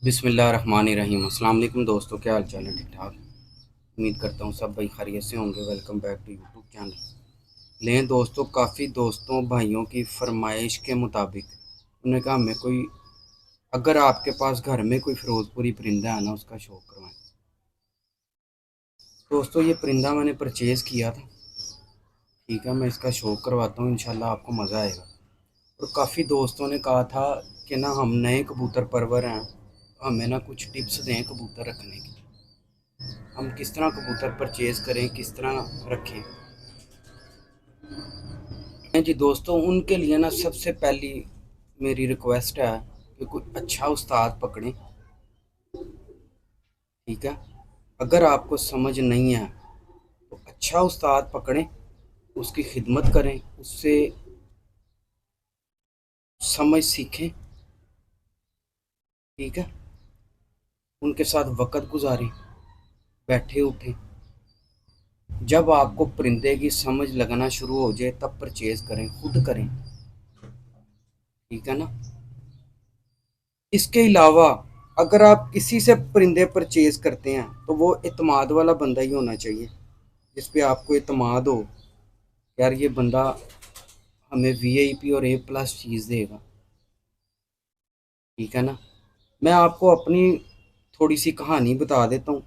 बिस्मिल्लाहिर्रहमानिर्रहीम। अस्सलाम वालेकुम दोस्तों, क्या हाल चाल है? ठीक ठाक। उम्मीद करता हूँ सब भाई खैरियत से होंगे। Welcome back to YouTube channel. लें दोस्तों, काफ़ी दोस्तों भाइयों की फरमाइश के मुताबिक उन्होंने कहा हमें कोई, अगर आपके पास घर में कोई फिरोज़पुरी परिंदा है ना, उसका शौक़ करवाएं। दोस्तों ये परिंदा मैंने परचेज़ किया था। ठीक है, मैं इसका शौक़ करवाता हूँ, इंशाल्लाह आपको मज़ा आएगा। और काफ़ी दोस्तों ने कहा था कि ना हम नए कबूतर परवर हैं, हमें ना कुछ टिप्स दें कबूतर रखने की। हम किस तरह कबूतर परचेज़ करें, किस तरह रखें। जी दोस्तों, उनके लिए ना सबसे पहली मेरी रिक्वेस्ट है कि कोई अच्छा उस्ताद पकड़ें। ठीक है, अगर आपको समझ नहीं है तो अच्छा उस्ताद पकड़ें, उसकी खिदमत करें, उससे समझ सीखें। ठीक है, उनके साथ वक़्त गुजारें, बैठे उठें। जब आपको परिंदे की समझ लगना शुरू हो जाए तब परचेज़ करें, खुद करें। ठीक है ना। इसके अलावा अगर आप किसी से परिंदे परचेज़ करते हैं तो वो एतमाद वाला बंदा ही होना चाहिए, जिस पे आपको एतमाद हो, यार ये बंदा हमें वीआईपी और ए प्लस चीज़ देगा। ठीक है ना। मैं आपको अपनी थोड़ी सी कहानी बता देता हूँ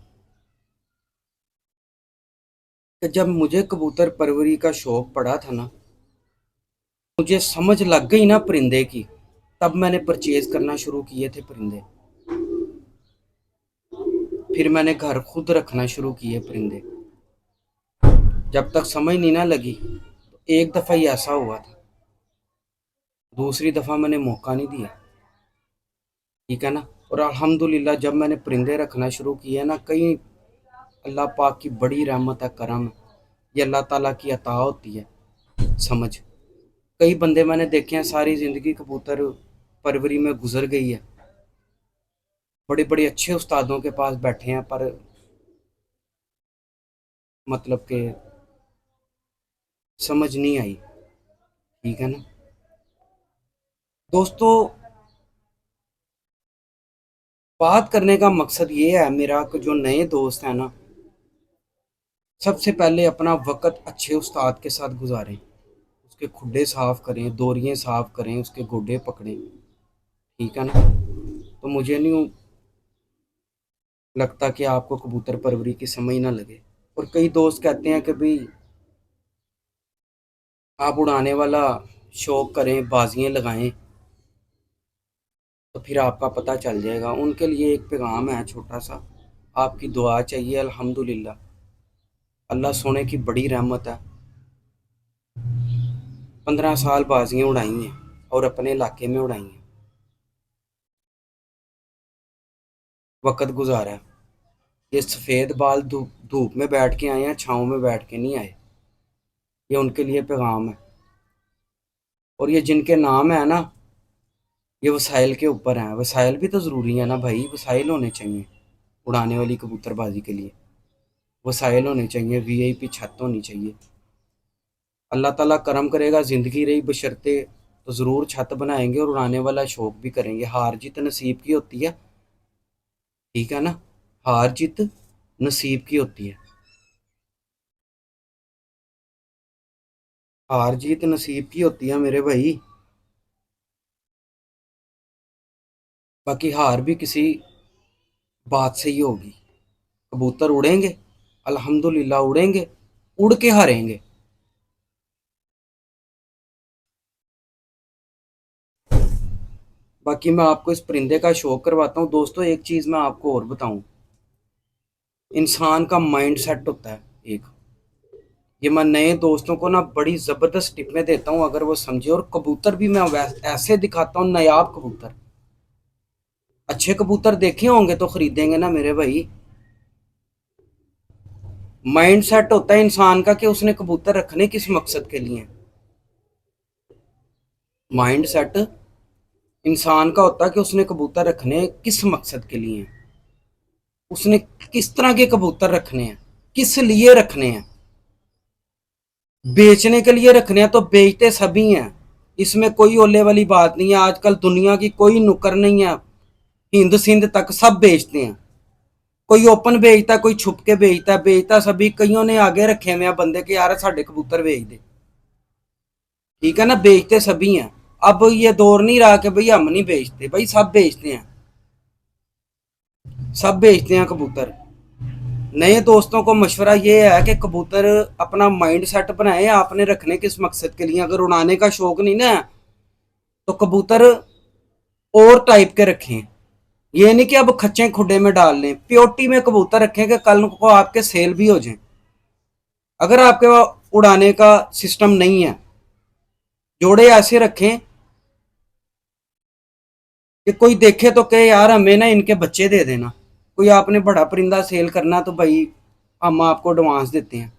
कि जब मुझे कबूतर परवरी का शौक़ पड़ा था ना, मुझे समझ लग गई ना परिंदे की, तब मैंने परचेज़ करना शुरू किए थे परिंदे। फिर मैंने घर खुद रखना शुरू किए परिंदे। जब तक समझ नहीं ना लगी तो एक दफ़ा ही ऐसा हुआ था, दूसरी दफ़ा मैंने मौका नहीं दिया। ठीक है ना। और अल्हम्दुलिल्लाह जब मैंने परिंदे रखना शुरू किए ना, कई अल्लाह पाक की बड़ी रहमत है, करम है। ये अल्लाह ताला की अता होती है समझ। कई बंदे मैंने देखे हैं सारी ज़िंदगी कबूतर परवरी में गुजर गई है, बड़े बड़े अच्छे उस्तादों के पास बैठे हैं, पर मतलब के समझ नहीं आई। ठीक है ना दोस्तों, बात करने का मकसद ये है मेरा कि जो नए दोस्त हैं ना, सबसे पहले अपना वक़्त अच्छे उस्ताद के साथ गुजारें। उसके खुड्डे साफ़ करें, दोरियाँ साफ़ करें, उसके गोड्डे पकड़ें। ठीक है ना। तो मुझे नहीं लगता कि आपको कबूतर परवरी की समझ ना लगे। और कई दोस्त कहते हैं कि भाई आप उड़ाने वाला शौक़ करें, बाजियाँ लगाएं, तो फिर आपका पता चल जाएगा। उनके लिए एक पैगाम है छोटा सा, आपकी दुआ चाहिए। अल्हम्दुलिल्लाह अल्लाह सोने की बड़ी रहमत है, 15 साल बाजियाँ उड़ाई हैं और अपने इलाके में उड़ाई हैं, वक़्त गुजारा है। ये सफ़ेद बाल धूप धूप में बैठ के आए हैं, छाँव में बैठ के नहीं आए। ये उनके लिए पैगाम है। और ये जिनके नाम है ना, ये वसाइल के ऊपर हैं। वसाइल भी तो ज़रूरी है ना भाई, वसाइल होने चाहिए उड़ाने वाली कबूतरबाजी के लिए। वसाइल होने चाहिए, वीआईपी छत होनी चाहिए। अल्लाह ताला करम करेगा, ज़िंदगी रही बशर्ते तो ज़रूर छत बनाएंगे और उड़ाने वाला शौक़ भी करेंगे। हार जीत नसीब की होती है। ठीक है ना। हार जीत नसीब की होती है। हार जीत नसीब की होती है मेरे भाई। बाकी हार भी किसी बात से ही होगी। कबूतर उड़ेंगे, अल्हम्दुलिल्लाह उड़ेंगे, उड़ के हारेंगे। बाकी मैं आपको इस परिंदे का शौक करवाता हूँ। दोस्तों एक चीज़ मैं आपको और बताऊँ, इंसान का माइंड सेट होता है एक। ये मैं नए दोस्तों को ना बड़ी ज़बरदस्त टिप में देता हूँ, अगर वो समझे। और कबूतर भी मैं ऐसे दिखाता हूँ, नायाब कबूतर। अच्छे कबूतर देखे होंगे तो खरीदेंगे ना मेरे भाई। माइंड सेट होता है इंसान का कि उसने कबूतर रखने किस मकसद के लिए। माइंड सेट इंसान का होता है कि उसने कबूतर रखने किस मकसद के लिए, उसने किस तरह के कबूतर रखने हैं, किस लिए रखने हैं। बेचने के लिए रखने हैं तो बेचते सभी हैं, इसमें कोई ओले वाली बात नहीं है। आजकल दुनिया की कोई नुक्कड़ नहीं है हिंद सिंध तक सब बेचते हैं। कोई ओपन बेचता, कोई छुप के बेचता सभी। कईयों ने आगे रखे हुए हैं बंदे के, यार साढ़े कबूतर बेच दे। ठीक है ना, बेचते सभी हैं। अब ये दौर नहीं रहा कि भाई हम नहीं बेचते, भाई सब बेचते हैं, सब बेचते हैं कबूतर। नए दोस्तों को मशवरा ये है कि कबूतर अपना माइंड सेट बनाए, आपने रखने किस मकसद के लिए। अगर उड़ाने का शौक नहीं ना तो कबूतर और टाइप के रखें। ये नहीं कि अब खच्चे खुडे में डाल लें, प्योटी में कबूतर रखें कि कल को आपके सेल भी हो जाए। अगर आपके पास उड़ाने का सिस्टम नहीं है, जोड़े ऐसे रखें कि कोई देखे तो कहे यार हमें ना इनके बच्चे दे देना। कोई आपने बड़ा परिंदा सेल करना तो भाई हम आपको एडवांस देते हैं।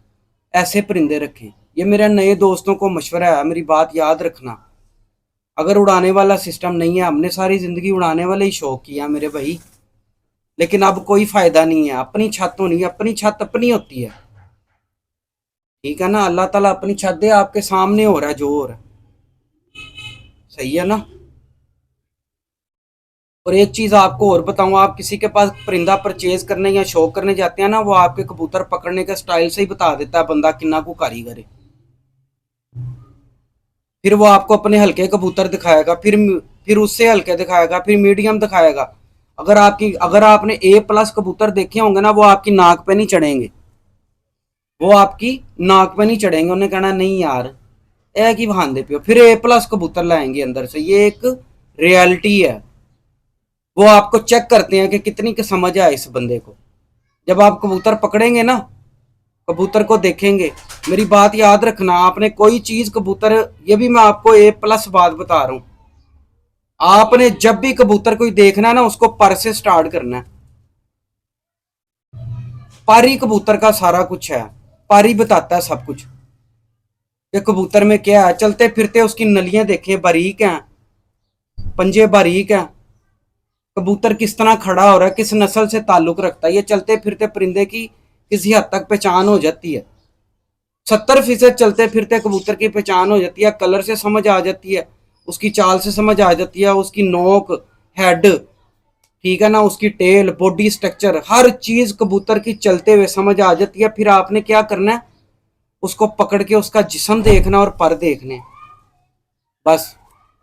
ऐसे परिंदे रखें। ये मेरे नए दोस्तों को मशवरा है, मेरी बात याद रखना। अगर उड़ाने वाला सिस्टम नहीं है, हमने सारी जिंदगी उड़ाने वाले ही शौक किया मेरे भाई, लेकिन अब कोई फायदा नहीं है। अपनी छत होनी है, अपनी छत अपनी होती है। ठीक है ना, अल्लाह ताला अपनी छत दे, आपके सामने हो रहा है जो हो रहा है, सही है ना। और एक चीज आपको और बताऊं, आप किसी के पास परिंदा परचेज करने या शौक करने जाते हैं ना, वो आपके कबूतर पकड़ने के स्टाइल से ही बता देता है बंदा किन्ना को कारीगर है। फिर वो आपको अपने हल्के कबूतर दिखाएगा, फिर उससे हल्के दिखाएगा, फिर मीडियम दिखाएगा। अगर आपने A+ कबूतर देखे होंगे ना, वो आपकी नाक पे नहीं चढ़ेंगे, वो आपकी नाक पे नहीं चढ़ेंगे। उन्हें कहना नहीं यार ए की बहाने पे, फिर A+ कबूतर लाएंगे अंदर से। ये एक रियलिटी है। वो आपको चेक करते हैं कि कितनी की समझ है इस बंदे को। जब आप कबूतर पकड़ेंगे ना, कबूतर को देखेंगे, मेरी बात याद रखना, आपने कोई चीज कबूतर, ये भी मैं आपको A+ बात बता रहा हूं, आपने जब भी कबूतर कोई देखना है ना, उसको पर से स्टार्ट करना है। पारी कबूतर का सारा कुछ है, पारी बताता है सब कुछ कि कबूतर में क्या है। चलते फिरते उसकी नलियां देखें, बारीक हैं, पंजे बारीक हैं, कबूतर किस तरह खड़ा हो रहा है, किस नस्ल से ताल्लुक रखता है, ये चलते फिरते परिंदे की किसी हद तक पहचान हो जाती है। 70% चलते फिरते कबूतर की पहचान हो जाती है, कलर से समझ आ जाती है, उसकी चाल से समझ आ जाती है, उसकी नोक, हेड, ठीक है ना, उसकी टेल, बॉडी स्ट्रक्चर, हर चीज कबूतर की चलते हुए समझ आ जाती है। फिर आपने क्या करना है, उसको पकड़ के उसका जिस्म देखना और पर देखने, बस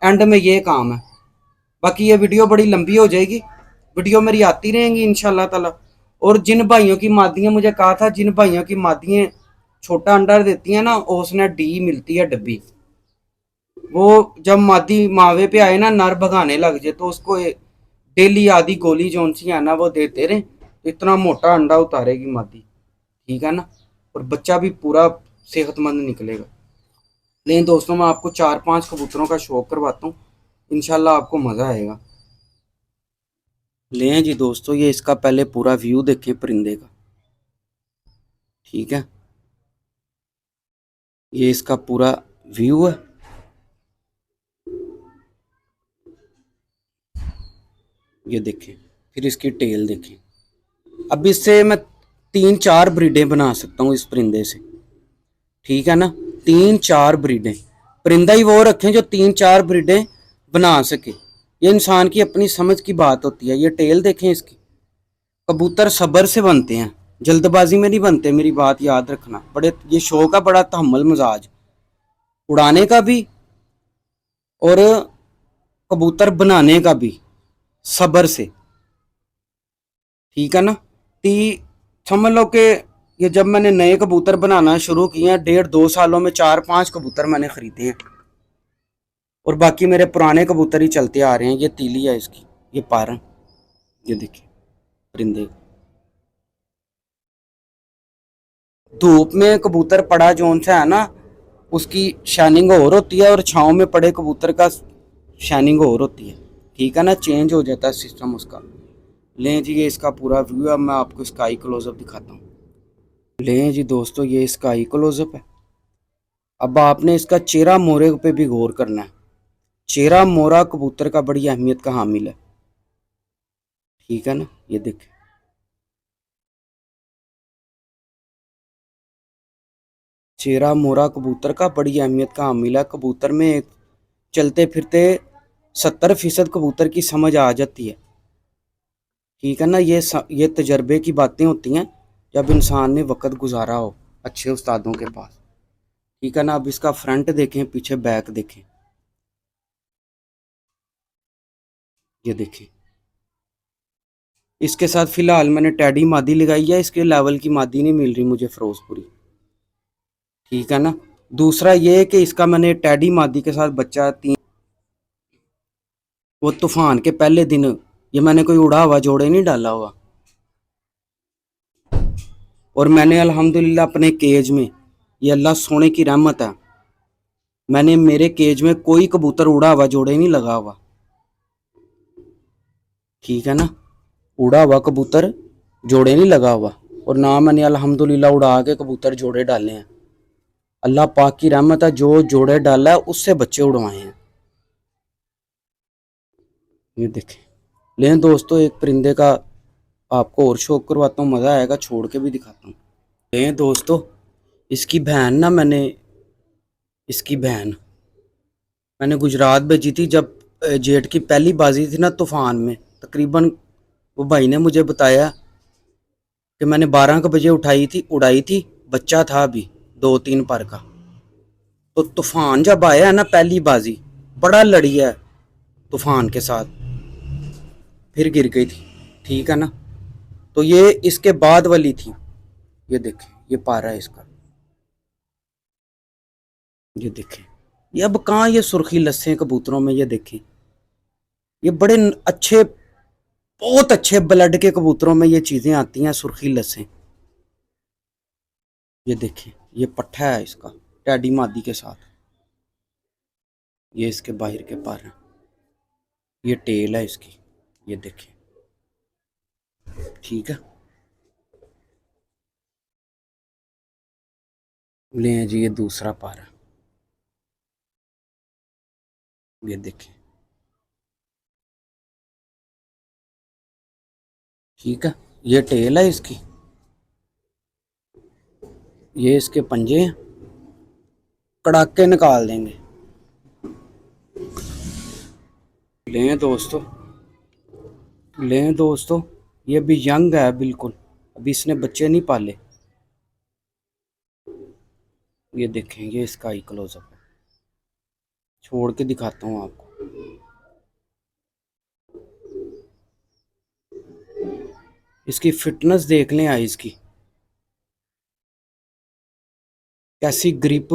एंड में ये काम है। बाकी ये वीडियो बड़ी लंबी हो जाएगी, वीडियो मेरी आती रहेंगी इंशाल्लाह ताला। और जिन भाइयों की मादियाँ, मुझे कहा था जिन भाइयों की मादियाँ छोटा अंडा देती हैं ना, उसने D मिलती है डब्बी। वो जब मादी मावे पे आए ना, नर भगाने लग जाए तो उसको डेली आधी गोली जो सी है ना वो देते रहे, तो इतना मोटा अंडा उतारेगी मादी। ठीक है ना, और बच्चा भी पूरा सेहतमंद निकलेगा। लेकिन दोस्तों मैं आपको 4-5 कबूतरों का शौक करवाता हूँ, इंशाल्लाह आपको मज़ा आएगा। लें जी दोस्तों, ये इसका पहले पूरा व्यू देखें परिंदे का। ठीक है, ये इसका पूरा व्यू है। ये देखें, फिर इसकी टेल देखें। अब इससे मैं 3-4 ब्रीडें बना सकता हूँ इस परिंदे से। ठीक है ना, 3-4 ब्रीडें। परिंदा ही वो रखें जो 3-4 ब्रीडें बना सके। ये इंसान की अपनी समझ की बात होती है। ये टेल देखें इसकी। कबूतर सब्र से बनते हैं, जल्दबाजी में नहीं बनते, मेरी बात याद रखना। बड़े ये शौक है, बड़ा तहम्मुल मिजाज उड़ाने का भी और कबूतर बनाने का भी, सब्र से। ठीक है ना, ती समझ लो कि ये जब मैंने नए कबूतर बनाना शुरू किए हैं, 1.5-2 सालों में 4-5 कबूतर मैंने खरीदे हैं, और बाकी मेरे पुराने कबूतर ही चलते आ रहे हैं। ये तीली है इसकी, ये पारन, ये देखिए परिंदे। धूप में कबूतर पड़ा जोन सा है ना, उसकी शाइनिंग और होती है, और छाँव में पड़े कबूतर का शाइनिंग और होती है। ठीक है ना, चेंज हो जाता है सिस्टम उसका। लें जी, ये इसका पूरा व्यू है, मैं आपको इसका आई क्लोजअप दिखाता हूँ। लें जी दोस्तों, ये इसका आई क्लोजअप है। अब आपने इसका चेहरा मोरे पे भी गौर करना है। चेहरा मोरा कबूतर का बड़ी अहमियत का हामिल है। ठीक है ना, ये देखें, चेहरा मोरा कबूतर का बड़ी अहमियत का हामिल है। कबूतर में एक चलते फिरते 70% कबूतर की समझ आ जाती है। ठीक है ना, ये तजर्बे की बातें होती हैं जब इंसान ने वक़्त गुजारा हो अच्छे उस्तादों के पास। ठीक है ना, अब इसका फ्रंट देखें, पीछे बैक देखें। ये देखें, इसके साथ फ़िलहाल मैंने टैडी मादी लगाई है, इसके लेवल की मादी नहीं मिल रही मुझे फ़िरोज़पुरी। ठीक है ना। दूसरा ये है कि इसका मैंने टैडी मादी के साथ बच्चा तीन, वो तूफान के पहले दिन, ये मैंने कोई उड़ा हुआ जोड़े नहीं डाला हुआ। और मैंने अल्हम्दुलिल्लाह अपने केज में, ये अल्लाह सोने की रहमत है, मैंने मेरे केज में कोई कबूतर उड़ा हुआ जोड़े नहीं लगा हुआ। ठीक है ना, उड़ा हुआ कबूतर जोड़े नहीं लगा हुआ। और ना मैंने अल्हम्दुलिल्लाह उड़ा के कबूतर जोड़े डाले हैं। अल्लाह पाक की रहमत है, जो जोड़े डाला है उससे बच्चे उड़वाए हैं। ये देखें। लेकिन दोस्तों एक परिंदे का आपको और शौक करवाता हूँ, मज़ा आएगा, छोड़ के भी दिखाता हूँ। लेकिन दोस्तों इसकी बहन ना, इसकी बहन मैंने गुजरात भेजी थी जब जेठ की पहली बाजी थी ना तूफान में, तकरीबन वो भाई ने मुझे बताया कि मैंने 12 बजे उड़ाई थी, बच्चा था अभी 2-3 पर का। तो तूफान जब आया है ना पहली बाजी, बड़ा लड़ी है तूफान के साथ, फिर गिर गई थी। ठीक है ना। तो ये इसके बाद वाली थी। ये देखें, ये पारा है इसका। ये देखें, ये अब कहाँ ये सुर्खी लस्से कबूतरों में, ये देखें, ये बड़े अच्छे, बहुत अच्छे ब्लड के कबूतरों में ये चीज़ें आती हैं, सुर्खी लस्से। ये देखें, ये पट्ठा है इसका टैडी मादी के साथ। ये इसके बाहर के पर हैं, ये टेल है इसकी। ये देखें। ठीक है। ले जी, ये दूसरा पर है। ये देखें। ठीक है, ये टेल है इसकी, ये इसके पंजे हैं, कड़ाके निकाल देंगे। लें दोस्तों, ये भी यंग है बिल्कुल, अभी इसने बच्चे नहीं पाले। ये देखें, ये इसका ही क्लोजअप है, छोड़ के दिखाता हूँ आपको। इसकी फिटनेस देख लें आइज़ की, कैसी ग्रिप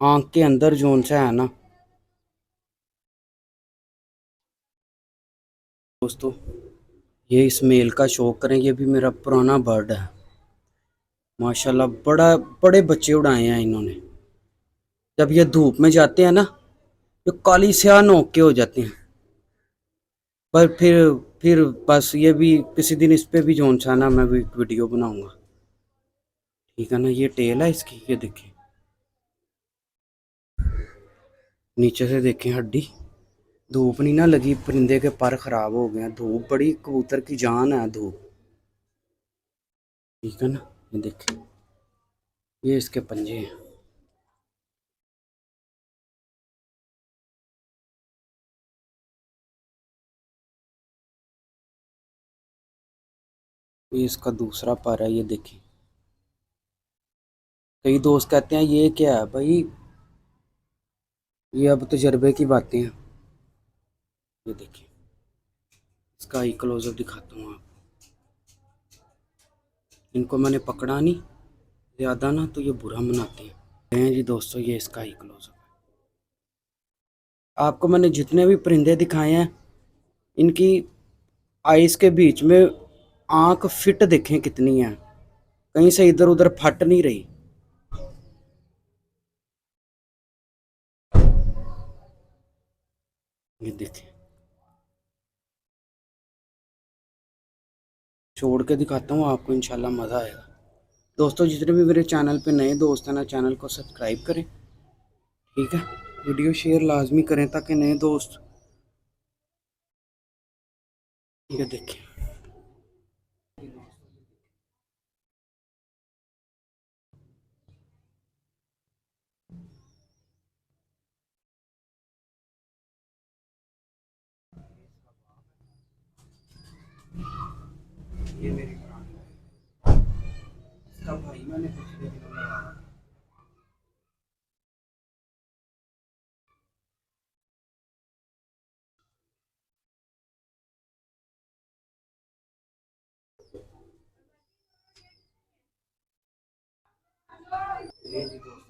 आंख के अंदर जोन सा है ना। दोस्तों ये इस मेल का शौक करें, ये भी मेरा पुराना बर्ड है माशाल्लाह, बड़े बच्चे उड़ाए हैं इन्होंने। जब ये धूप में जाते हैं ना, ये काली स्याह नोक के हो जाते हैं। पर फिर बस ये भी किसी दिन इस पे भी जोन सा ना, मैं भी वीडियो बनाऊंगा। ठीक है ना, ये टेल है इसकी। ये देखें, नीचे से देखें हड्डी, धूप नहीं ना लगी, परिंदे के पर खराब हो गए हैं, धूप बड़ी कबूतर की जान है धूप। ठीक है ना। ये देखें, ये इसके पंजे हैं। ये इसका दूसरा पर है। ये देखें, कई दोस्त कहते हैं ये क्या है भाई, ये अब तजर्बे की बातें हैं। ये देखें, इसका ही क्लोजअप दिखाता हूँ आप। इनको मैंने पकड़ा नहीं ज़्यादा ना, तो ये बुरा मनाते हैं जी। दोस्तों ये इसका ही क्लोजअप है। आपको मैंने जितने भी परिंदे दिखाए हैं, इनकी आइस के बीच में आंख फिट देखें कितनी है, कहीं से इधर उधर फट नहीं रही। ये देखें, छोड़ के दिखाता हूँ आपको, इंशाल्लाह मज़ा आएगा। दोस्तों जितने भी मेरे चैनल पे नए दोस्त हैं ना, चैनल को सब्सक्राइब करें। ठीक है, वीडियो शेयर लाजमी करें ताकि नए दोस्त। ये देखें, ये मेरी ब्रांड है। इसका भाई मैंने पिछले दिनों में ये जी दोस्तों